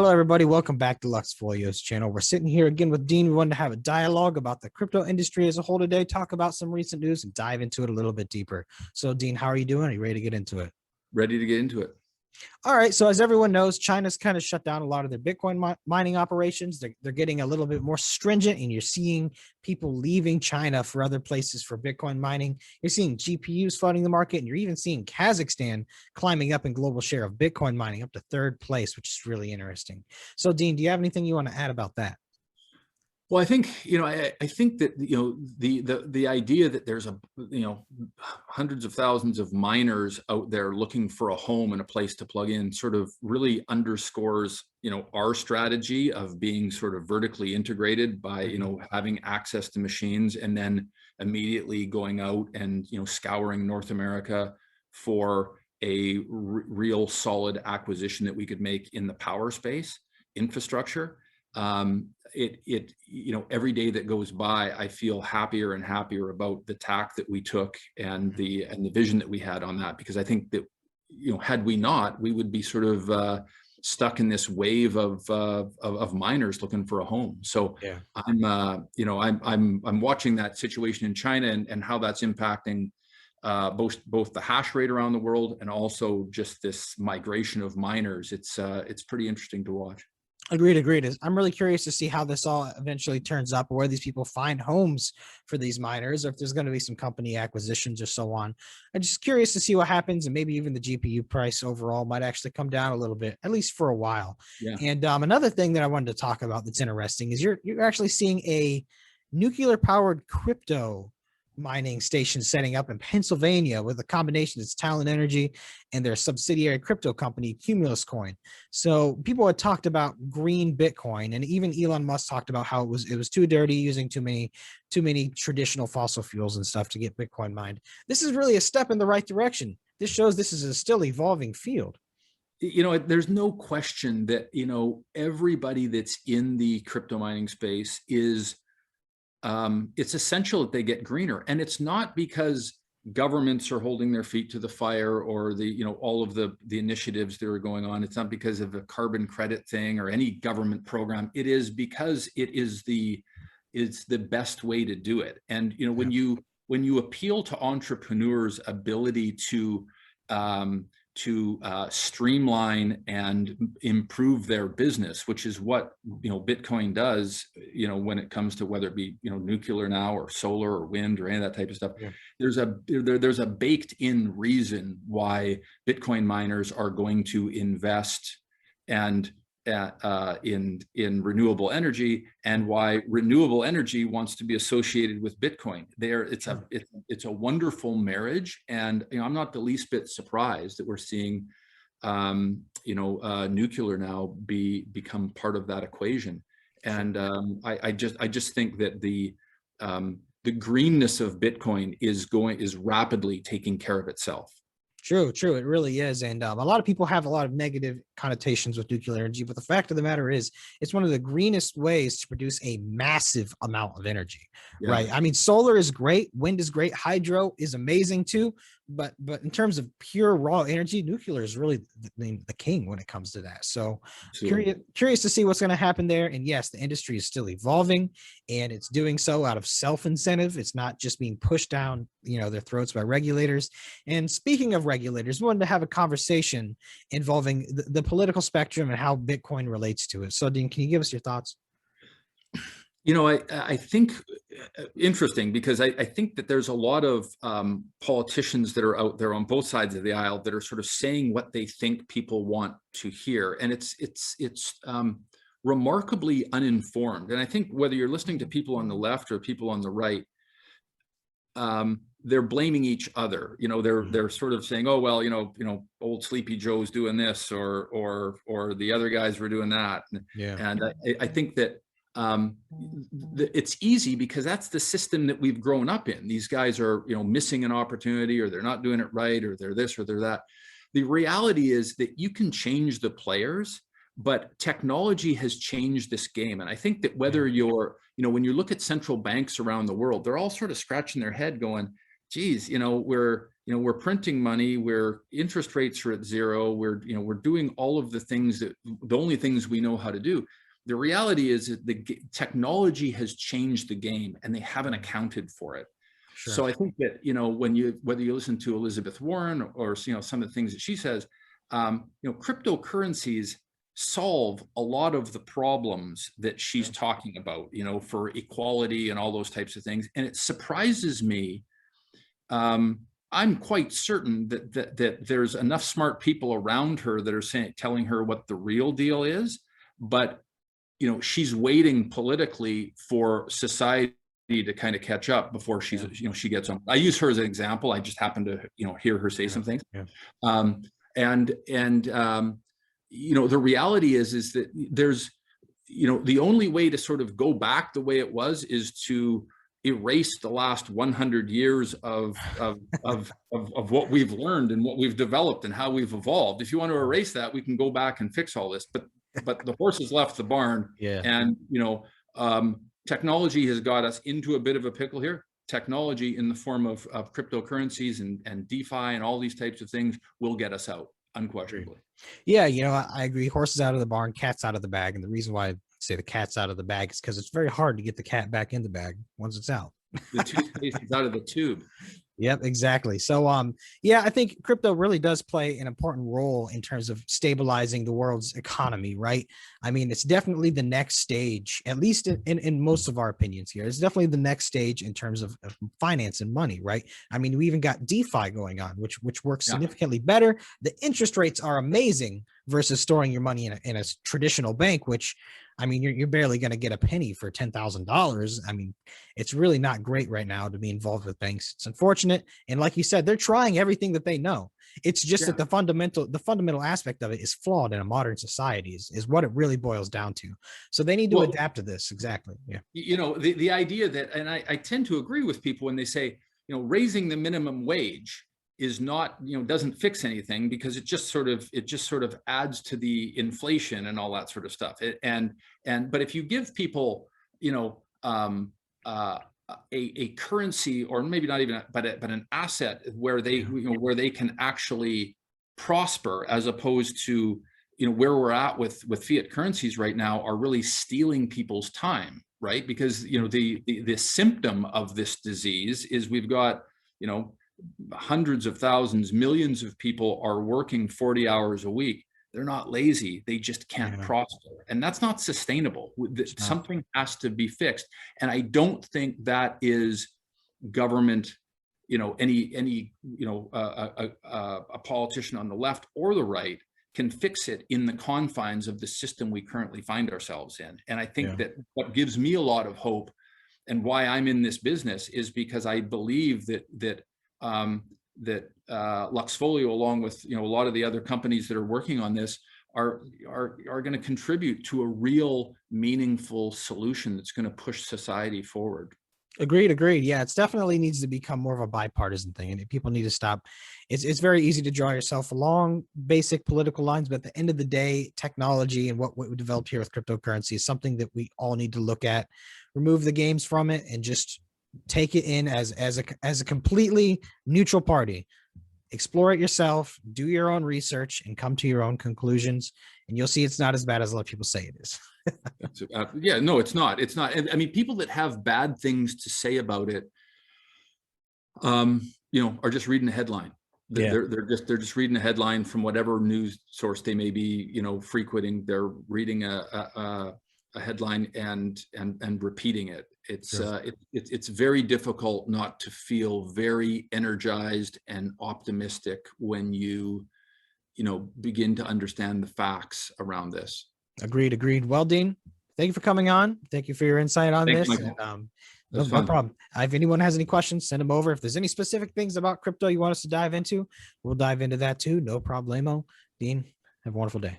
Hello, everybody. Welcome back to Luxfolio's channel. We're sitting here again with Dean. We wanted to have a dialogue about the crypto industry as a whole today, talk about some recent news and dive into it a little bit deeper. So, Dean, how are you doing? Are you ready to get into it? Ready to get into it. All right. So as everyone knows, China's kind of shut down a lot of their Bitcoin mining operations. They're getting a little bit more stringent, and you're seeing people leaving China for other places for Bitcoin mining. You're seeing GPUs flooding the market, and you're even seeing Kazakhstan climbing up in global share of Bitcoin mining up to third place, which is really interesting. So, Dean, do you have anything you want to add about that? Well, I think, I think that, the idea that there's hundreds of thousands of miners out there looking for a home and a place to plug in sort of really underscores, our strategy of being sort of vertically integrated by, having access to machines and then immediately going out and, scouring North America for a real solid acquisition that we could make in the power space infrastructure. Every day that goes by, I feel happier and happier about the tack that we took and the vision that we had on that, because I think that, had we not, we would be sort of stuck in this wave of miners looking for a home. So yeah. I'm watching that situation in China and how that's impacting both the hash rate around the world and also just this migration of miners. It's pretty interesting to watch. Agreed. I'm really curious to see how this all eventually turns up, or where these people find homes for these miners, or if there's going to be some company acquisitions or so on. I'm just curious to see what happens, and maybe even the GPU price overall might actually come down a little bit, at least for a while. Yeah. And another thing that I wanted to talk about that's interesting is you're actually seeing a nuclear powered crypto mining station setting up in Pennsylvania with a combination of Talon Energy and their subsidiary crypto company Cumulus Coin. So people had talked about green Bitcoin, and even Elon Musk talked about how it was too dirty, using too many traditional fossil fuels and stuff to get Bitcoin mined. This is really a step in the right direction. This shows this is a still evolving field. There's no question that, everybody that's in the crypto mining space is it's essential that they get greener. And it's not because governments are holding their feet to the fire or all of the initiatives that are going on. It's not because of a carbon credit thing or any government program. It is because it's the best way to do it. And, when you appeal to entrepreneurs' ability to streamline and improve their business, which is what Bitcoin does. When it comes to whether it be nuclear now or solar or wind or any of that type of stuff, yeah. There's a baked-in reason why Bitcoin miners are going to invest and in renewable energy, and why renewable energy wants to be associated with Bitcoin. It's a wonderful marriage, and I'm not the least bit surprised that we're seeing nuclear now become part of that equation. And I just think that the greenness of Bitcoin is rapidly taking care of itself. True. It really is. And a lot of people have a lot of negative connotations with nuclear energy, but the fact of the matter is it's one of the greenest ways to produce a massive amount of energy, yeah. Right? I mean, solar is great. Wind is great. Hydro is amazing too. But in terms of pure raw energy, nuclear is really the king when it comes to that. So curious to see what's going to happen there. And yes, the industry is still evolving, and it's doing so out of self-incentive. It's not just being pushed down, their throats by regulators. And speaking of regulators, we wanted to have a conversation involving the political spectrum and how Bitcoin relates to it. So, Dean, can you give us your thoughts? I think interesting, because I think that there's a lot of politicians that are out there on both sides of the aisle that are sort of saying what they think people want to hear, and it's remarkably uninformed. And I think whether you're listening to people on the left or people on the right, they're blaming each other. They're sort of saying, oh well, old Sleepy Joe's doing this, or the other guys were doing that. Yeah. And I think that it's easy because that's the system that we've grown up in. These guys are, missing an opportunity, or they're not doing it right, or they're this or they're that. The reality is that you can change the players, but technology has changed this game. And I think that whether you're, when you look at central banks around the world, they're all sort of scratching their head going, geez, we're we're printing money, where interest rates are at zero, we're doing all of the things that the only things we know how to do. The reality is that the technology has changed the game, and they haven't accounted for it. Sure. So I think that, whether you listen to Elizabeth Warren or, some of the things that she says, cryptocurrencies solve a lot of the problems that she's talking about, for equality and all those types of things. And it surprises me. I'm quite certain that there's enough smart people around her that are telling her what the real deal is, but she's waiting politically for society to kind of catch up before she's, she gets on. I use her as an example. I just happened to, hear her say some things. Yeah. The reality is that there's, the only way to sort of go back the way it was is to erase the last 100 years of what we've learned and what we've developed and how we've evolved. If you want to erase that, we can go back and fix all this, but the horse has left the barn. Yeah. And, technology has got us into a bit of a pickle here. Technology in the form of cryptocurrencies and DeFi and all these types of things will get us out, unquestionably. Yeah, I agree. Horses out of the barn, cats out of the bag. And the reason why I say the cat's out of the bag is because it's very hard to get the cat back in the bag once it's out. The toothpaste is out of the tube. Yep, exactly. So, I think crypto really does play an important role in terms of stabilizing the world's economy, right? I mean, it's definitely the next stage, at least in most of our opinions here. It's definitely the next stage in terms of finance and money, right? I mean, we even got DeFi going on, which works significantly better. The interest rates are amazing versus storing your money in a traditional bank, which, I mean, you're barely going to get a penny for $10,000. I mean, it's really not great right now to be involved with banks. It's unfortunate. And like you said, they're trying everything that they know. It's just that the fundamental aspect of it is flawed in a modern society is what it really boils down to. So they need to adapt to this. Exactly. Yeah. The idea that, and I tend to agree with people when they say, raising the minimum wage is not, doesn't fix anything, because it just sort of adds to the inflation and all that sort of stuff. But if you give people, a currency, or maybe not even, but an asset where they, where they can actually prosper, as opposed to, where we're at with fiat currencies right now are really stealing people's time, right? Because, the symptom of this disease is we've got, hundreds of thousands, millions of people are working 40 hours a week. They're not lazy. They just can't prosper. And that's not sustainable. Something has to be fixed. And I don't think that is government, a politician on the left or the right can fix it in the confines of the system we currently find ourselves in. And I think that what gives me a lot of hope and why I'm in this business is because I believe that Luxfolio, along with a lot of the other companies that are working on this, are going to contribute to a real meaningful solution that's going to push society forward. Agreed. Yeah, it's definitely needs to become more of a bipartisan thing, and people need to stop. It's very easy to draw yourself along basic political lines, but at the end of the day, technology and what we developed here with cryptocurrency is something that we all need to look at, remove the games from it, and just take it in as a completely neutral party. Explore it yourself, do your own research, and come to your own conclusions. And you'll see it's not as bad as a lot of people say it is. No, it's not. It's not. And I mean, people that have bad things to say about it, are just reading a headline. They're just reading a headline from whatever news source they may be, frequenting. They're reading a headline and repeating it. It's very difficult not to feel very energized and optimistic when you begin to understand the facts around this. Agreed. Well, Dean, thank you for coming on. Thank you for your insight on this. No problem. If anyone has any questions, send them over. If there's any specific things about crypto you want us to dive into, we'll dive into that too. No problemo. Dean, have a wonderful day.